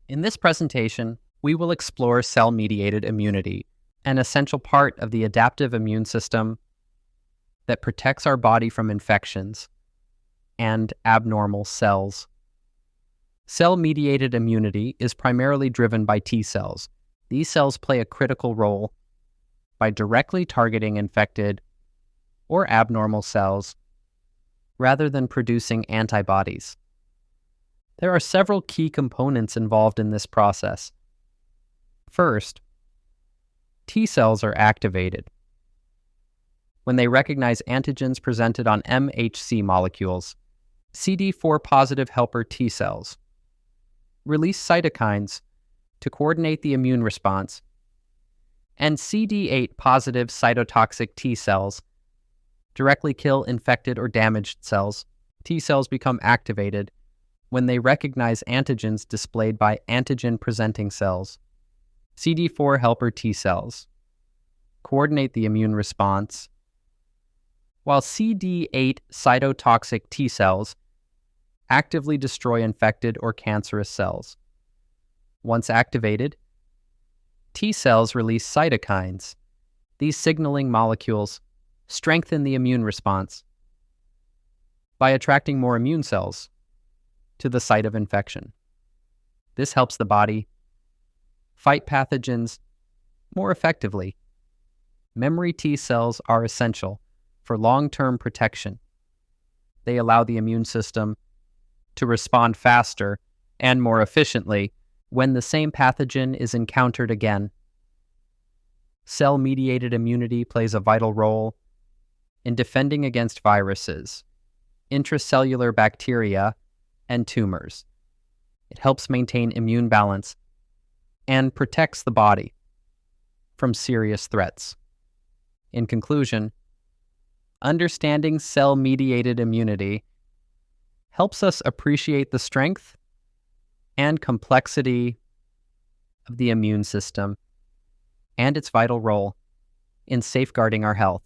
In this presentation, we will explore cell-mediated immunity, an essential part of the adaptive immune system that protects our body from infections and abnormal cells. Cell-mediated immunity is primarily driven by T cells. These cells play a critical role by directly targeting infected or abnormal cells rather than producing antibodies. There are several key components involved in this process. First, T cells are activated when they recognize antigens presented on MHC molecules. CD4 positive helper T cells release cytokines to coordinate the immune response, and CD8 positive cytotoxic T cells directly kill infected or damaged cells. T cells become activated when they recognize antigens displayed by antigen-presenting cells. CD4 helper T cells coordinate the immune response, while CD8 cytotoxic T cells actively destroy infected or cancerous cells. Once activated, T cells release cytokines. These signaling molecules strengthen the immune response by attracting more immune cells to the site of infection. This helps the body fight pathogens more effectively. Memory T cells are essential for long-term protection. They allow the immune system to respond faster and more efficiently when the same pathogen is encountered again. Cell-mediated immunity plays a vital role in defending against viruses, intracellular bacteria, and tumors. It helps maintain immune balance and protects the body from serious threats. In conclusion, understanding cell-mediated immunity helps us appreciate the strength and complexity of the immune system and its vital role in safeguarding our health.